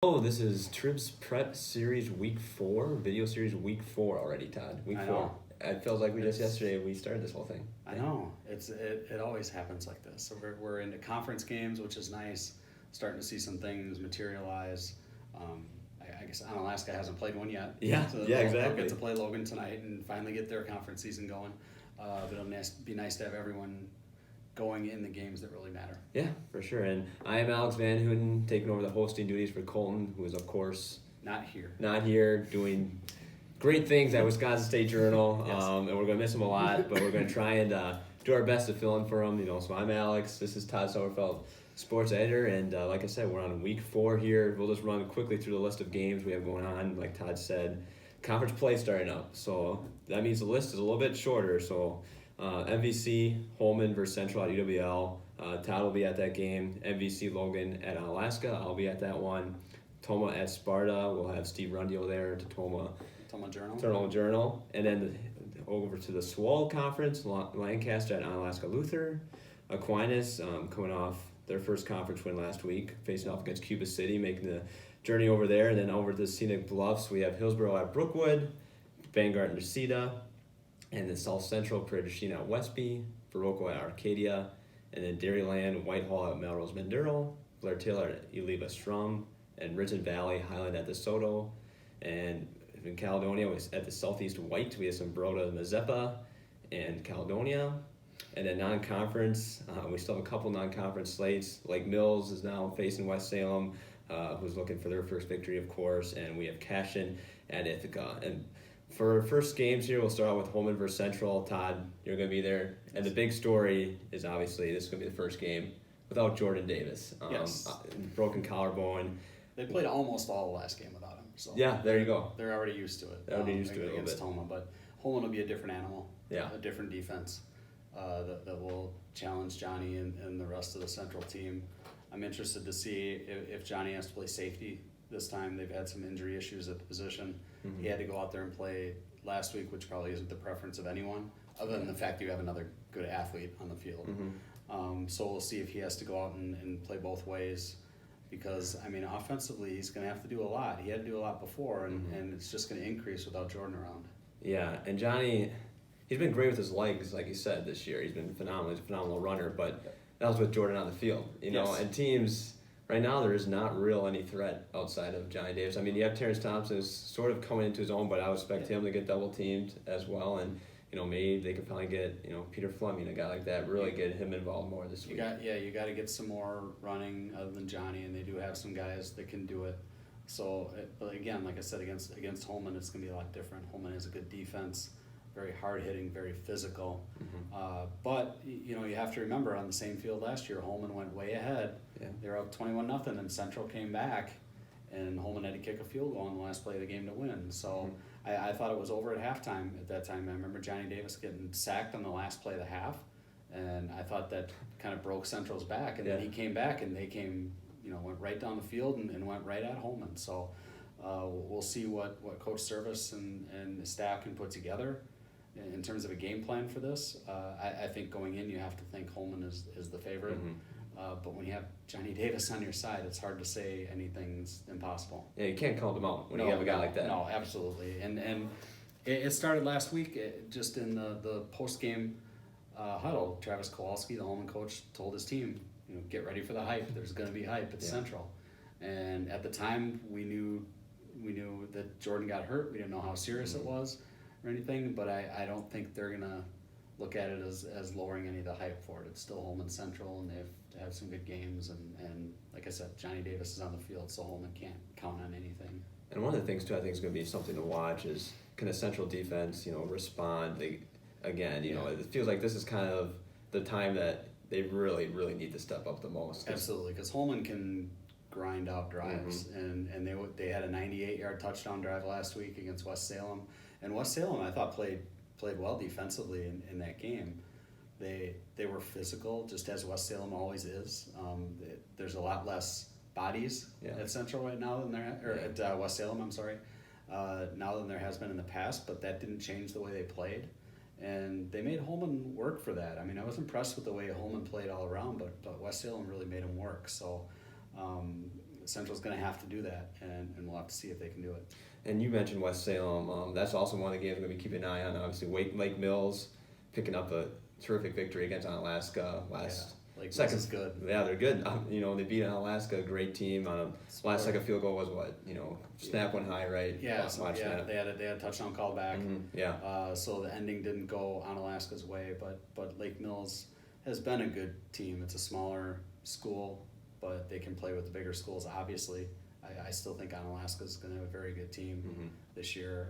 Oh, this is TribPreps series week 4, video series week 4 already, Todd. Week I 4. know. It feels like It's- yesterday we started this whole thing. I know. It always happens like this. So we're into conference games, which is nice. Starting to see some things materialize. I guess Alaska hasn't played one yet. Yeah, so yeah, they'll exactly. get to play Logan tonight and finally get their conference season going. But it'll be nice to have everyone going in the games that really matter. Yeah, for sure. And I am Alex Van Houten, taking over the hosting duties for Colton, who is, of course, Not here. not here, doing great things at Wisconsin State Journal. Yes. And we're going to miss him a lot, but we're going to try and do our best to fill in for him. So I'm Alex. This is Todd Somerfeld, sports editor. And like I said, we're on week 4 here. We'll just run quickly through the list of games we have going on. Like Todd said, conference play starting up. So that means the list is a little bit shorter. So MVC, Holman versus Central at UWL. Todd will be at that game. MVC Logan at Alaska. I'll be at that one. Toma at Sparta. We'll have Steve Rundio there to Toma Journal. And then over to the SWAL Conference, Lancaster at Alaska Luther. Aquinas coming off their first conference win last week, facing off against Cuba City, making the journey over there. And then over to the Scenic Bluffs, we have Hillsborough at Brookwood, Vanguard at Reseda, and then South Central, Prairie du Chien at Westby, Viroqua at Arcadia, and then Dairyland, Whitehall at Melrose Manduro, Blair Taylor at Eliva Strum, and Ridgeland Valley, Highland at DeSoto, and in Caledonia, at the Southeast White, we have some Broda Mazeppa and Caledonia. And then non-conference, we still have a couple non-conference slates. Lake Mills is now facing West Salem, who's looking for their first victory, of course, and we have Cashin at Ithaca. And for our first games here, we'll start out with Holman versus Central. Todd, you're going to be there. And the big story is obviously this is going to be the first game without Jordan Davis. Yes. Broken collarbone. They played almost all the last game without him. So Yeah, there you go. they're already used to it. They're already used to it a little against bit. Toma, but Holman will be a different animal. Yeah. A different defense that will challenge Johnny and the rest of the Central team. I'm interested to see if Johnny has to play safety this time. They've had some injury issues at the position. Mm-hmm. He had to go out there and play last week, which probably isn't the preference of anyone, other than the fact that you have another good athlete on the field. Mm-hmm. So we'll see if he has to go out and play both ways. Because, offensively, he's going to have to do a lot. He had to do a lot before, and it's just going to increase without Jordan around. Yeah, and Johnny, he's been great with his legs, like you said, this year. He's been phenomenal. He's a phenomenal runner, but that was with Jordan on the field. Yes. And teams, right now, there is not real any threat outside of Johnny Davis. You have Terrence Thompson who's sort of coming into his own, but I would expect him to get double teamed as well. And, maybe they could finally get, Peter Fleming, a guy like that, really get him involved more this week. You got to get some more running other than Johnny, and they do have some guys that can do it. So, but again, like I said, against Holman, it's going to be a lot different. Holman has a good defense, very hard hitting, very physical. Mm-hmm. But you have to remember, on the same field last year, Holman went way ahead. Yeah. They were up 21-0, and Central came back, and Holman had to kick a field goal on the last play of the game to win. So I thought it was over at halftime at that time. I remember Johnny Davis getting sacked on the last play of the half, and I thought that kind of broke Central's back. And then he came back, and they came, went right down the field and went right at Holman. So we'll see what Coach Service and the staff can put together in terms of a game plan for this. I think going in, you have to think Holman is the favorite. Mm-hmm. But when you have Johnny Davis on your side, it's hard to say anything's impossible. Yeah, you can't count them out when you have a guy like that. No, absolutely. And it started last week, just in the post-game huddle. Travis Kowalski, the Holman coach, told his team, get ready for the hype. There's going to be hype at Central. And at the time, we knew that Jordan got hurt. We didn't know how serious it was or anything, but I don't think they're going to look at it as lowering any of the hype for it. It's still Holman Central, and they've had some good games, and like I said, Johnny Davis is on the field, so Holman can't count on anything. And one of the things too, I think is going to be something to watch is can the Central defense, respond? It feels like this is kind of the time that they really, really need to step up the most. Absolutely, because Holman can grind out drives, and they had a 98-yard touchdown drive last week against West Salem, and West Salem I thought played well defensively in that game. They were physical, just as West Salem always is. There's a lot less bodies at Central right now than at West Salem. I'm sorry, now than there has been in the past. But that didn't change the way they played, and they made Holman work for that. I was impressed with the way Holman played all around, but West Salem really made him work. So Central's going to have to do that, and we'll have to see if they can do it. And you mentioned West Salem. That's also one of the games we're going to be keeping an eye on. Obviously, Lake Mills picking up a terrific victory against Onalaska last. Lake Second Mills is good. Yeah, they're good. They beat Onalaska, a great team. Last second field goal was snap went high, right? Yeah, Watch that. They had a touchdown call back. Yeah. So the ending didn't go Onalaska's way, but Lake Mills has been a good team. It's a smaller school, but they can play with the bigger schools. Obviously, I still think Onalaska's going to have a very good team this year.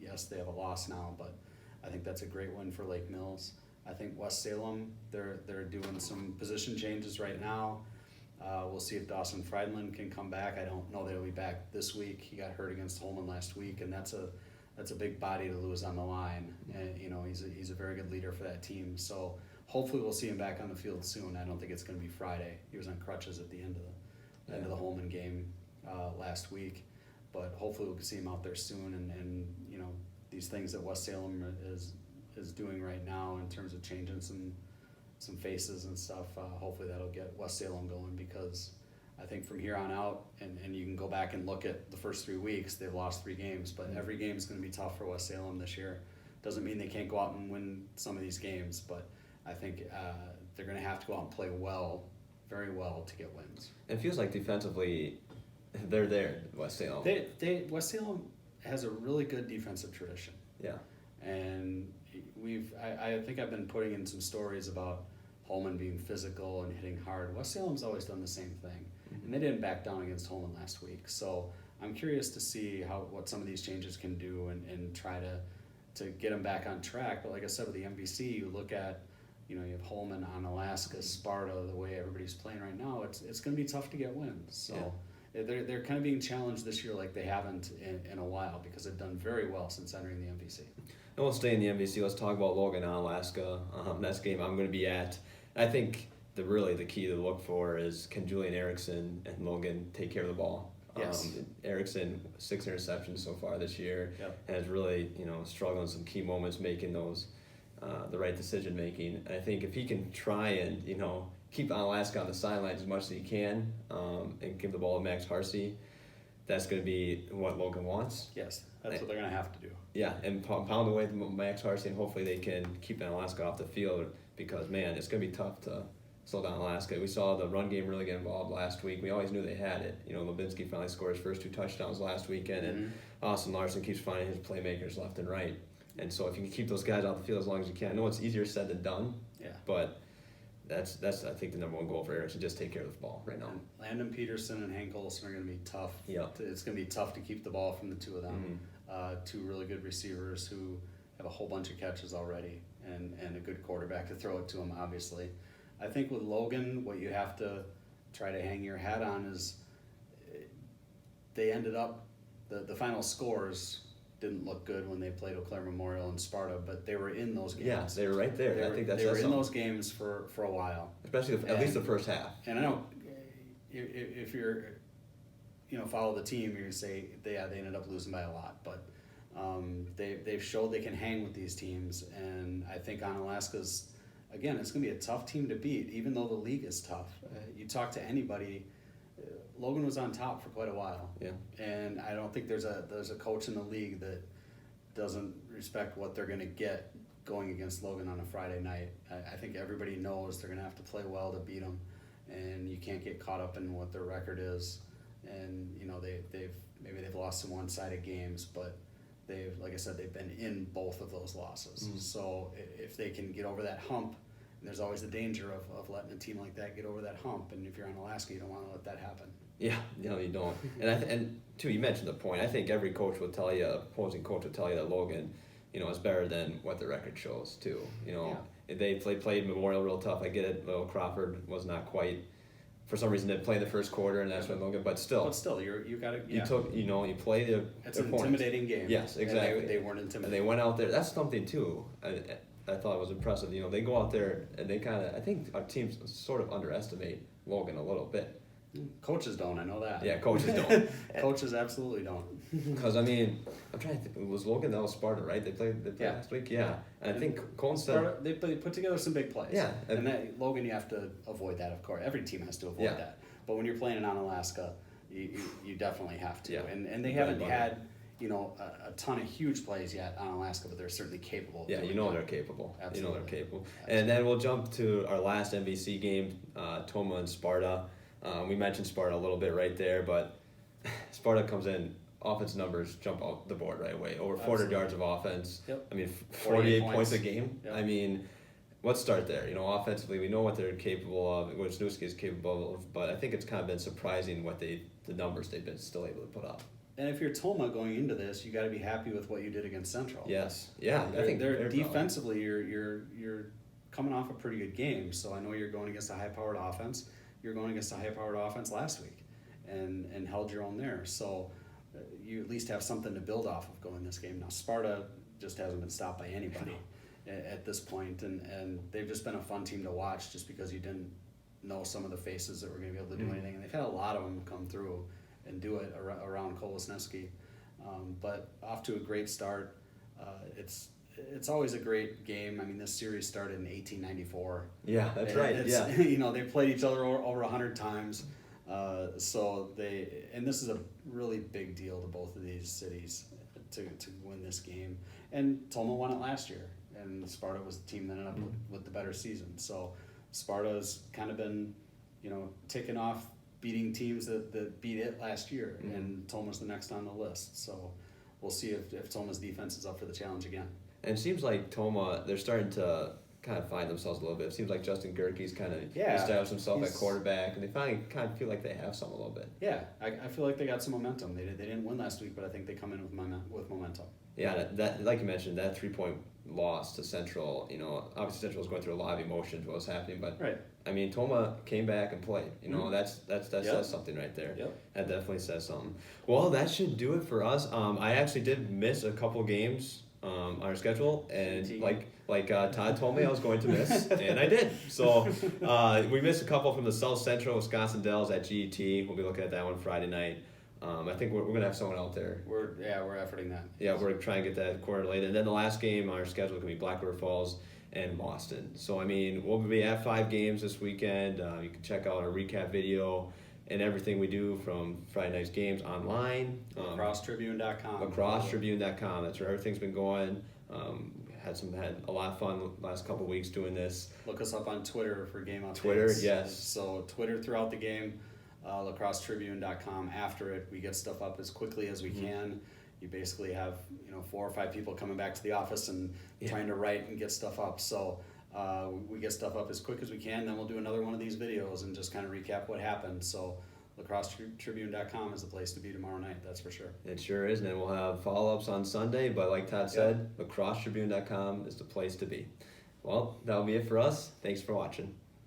Yes, they have a loss now, but I think that's a great win for Lake Mills. I think West Salem, they're doing some position changes right now. We'll see if Dawson Friedland can come back. I don't know that he'll be back this week. He got hurt against Holman last week, and that's a big body to lose on the line. And he's a very good leader for that team. So hopefully we'll see him back on the field soon. I don't think it's going to be Friday. He was on crutches at the end of the Holman game last week, but hopefully we'll see him out there soon. And these things that West Salem is doing right now in terms of changing some faces and stuff, hopefully that'll get West Salem going, because I think from here on out, and you can go back and look at the first 3 weeks, they've lost 3 games, but every game is going to be tough for West Salem this year. Doesn't mean they can't go out and win some of these games, but I think they're going to have to go out and play well, very well, to get wins. It feels like defensively, they're there, West Salem. West Salem has a really good defensive tradition. Yeah. And I think I've been putting in some stories about Holman being physical and hitting hard. West Salem's always done the same thing, and they didn't back down against Holman last week. So I'm curious to see what some of these changes can do and try to get them back on track. But like I said, with the MVC, you look at, you have Holman, Onalaska, Sparta, the way everybody's playing right now, it's going to be tough to get wins. So they're kind of being challenged this year like they haven't in a while, because they've done very well since entering the MVC. And we'll stay in the MVC. Let's talk about Logan, Onalaska. That's the game I'm going to be at. I think the key to look for is, can Julian Erickson and Logan take care of the ball? Yes. Erickson, 6 interceptions so far this year, Yep. and has really struggled in some key moments, making those the right decision making. And I think if he can try and keep Onalaska on the sidelines as much as he can, and give the ball to Max Harsey, that's going to be what Logan wants. Yes, that's what they're going to have to do. Yeah, and pound away to Max Harsey, and hopefully they can keep Onalaska off the field, because, man, it's going to be tough to slow down Alaska. We saw the run game really get involved last week. We always knew they had it. Levinsky finally scored his first 2 touchdowns last weekend, and Austin Larson keeps finding his playmakers left and right. And so if you can keep those guys off the field as long as you can, I know it's easier said than done, but that's I think the number one goal for Erickson, just take care of the ball right now. And Landon Peterson and Hank Olson are going to be tough. Yep. It's going to be tough to keep the ball from the two of them. 2 really good receivers who have a whole bunch of catches already, and a good quarterback to throw it to them, obviously. I think with Logan, what you have to try to hang your hat on is they ended up, the final scores didn't look good when they played Eau Claire Memorial and Sparta, but they were in those games. Yeah, they were right there. I think they were in those games for a while. Especially at least the first half. And I know if you're, follow the team, you're going to say they ended up losing by a lot, but they've showed they can hang with these teams, and I think Onalaska's, again, it's going to be a tough team to beat, even though the league is tough. You talk to anybody, Logan was on top for quite a while. Yeah. And I don't think there's a coach in the league that doesn't respect what they're going to get going against Logan on a Friday night. I think everybody knows they're going to have to play well to beat them, and you can't get caught up in what their record is. And they've lost some one-sided games, but like I said, they've been in both of those losses. So if they can get over that hump, and there's always the danger of letting a team like that get over that hump, and if you're on Alaska, you don't want to let that happen. Yeah, no, you don't. And too, you mentioned the point. I think every coach will tell you, opposing coach will tell you that Logan, is better than what the record shows too. They played Memorial real tough. I get it. Little Crawford was not quite. For some reason, didn't play in the first quarter, and that's when Logan. But still, you got to. Yeah. You play the. It's an intimidating game. Yes, exactly. They weren't intimidating. And they went out there. That's something too. I thought it was impressive. They go out there and they kind of. I think our teams sort of underestimate Logan a little bit. Coaches don't. I know that. Yeah, coaches don't. Coaches absolutely don't. Because I'm trying to think. Was Logan, that was Sparta, right? They played last week. Yeah, and I think Colton said they put together some big plays. Yeah, and Logan, you have to avoid that, of course. Every team has to avoid that. But when you're playing in Alaska, you definitely have to. Yeah. And they haven't had, a ton of huge plays yet on Alaska, but they're certainly capable. Yeah, they're capable. Absolutely. You know they're capable. And then we'll jump to our last MVC game, Toma and Sparta. We mentioned Sparta a little bit right there, but Sparta comes in, offense numbers jump off the board right away. Over 400 yards of offense. Yep. I mean, 48 points a Yep. game. I mean, let's start there. Offensively, we know what they're capable of, what Snooski is capable of, but I think it's kind of been surprising the numbers they've been still able to put up. And if you're Toma going into this, you got to be happy with what you did against Central. Yes. Yeah. I think they're defensively, you're coming off a pretty good game. So I know you're going against a high-powered offense. You're going against a high-powered offense last week, and held your own there. So you at least have something to build off of going this game. Now Sparta just hasn't been stopped by anybody at this point, and they've just been a fun team to watch just because you didn't know some of the faces that were going to be able to do anything, and they've had a lot of them come through and do it around Kolesneski. But off to a great start. It's always a great game. I mean, this series started in 1894. Yeah, that's right. Yeah. They played each other over 100 times. And this is a really big deal to both of these cities to win this game. And Toma won it last year, and Sparta was the team that ended up with the better season. So Sparta's kind of been, ticking off beating teams that beat it last year, and Toma's the next on the list. So we'll see if Toma's defense is up for the challenge again. And it seems like Toma, they're starting to kind of find themselves a little bit. It seems like Justin Gerke's kind of established himself at quarterback, and they finally kind of feel like they have some a little bit. Yeah, I feel like they got some momentum. They didn't win last week, but I think they come in with momentum. Yeah, that like you mentioned, that 3-point loss to Central, obviously Central was going through a lot of emotions what was happening, but right. I mean, Toma came back and played. That says something right there. Yep. That definitely says something. Well, that should do it for us. I actually did miss a couple games on our schedule, and like Todd told me I was going to miss, and I did. So we missed a couple from the South Central Wisconsin Dells at GET. We'll be looking at that one Friday night. I think we're gonna have someone out there. We're efforting that. Yeah, we're trying to get that coordinated. And then the last game on our schedule is gonna be Black River Falls and Boston. So I mean, we'll be at 5 games this weekend. You can check out our recap video and everything we do from Friday night's games online. LacrosseTribune.com. LacrosseTribune.com. That's where everything's been going. Had a lot of fun the last couple of weeks doing this. Look us up on Twitter for game updates. Twitter, yes. So Twitter throughout the game, LacrosseTribune.com. After it, we get stuff up as quickly as we can. You basically have 4 or 5 people coming back to the office and trying to write and get stuff up. So we get stuff up as quick as we can. Then we'll do another one of these videos and just kind of recap what happened. So LacrosseTribune.com is the place to be tomorrow night. That's for sure. It sure is, and then we'll have follow-ups on Sunday. But like Todd said, LacrosseTribune.com is the place to be. Well, that'll be it for us. Thanks for watching.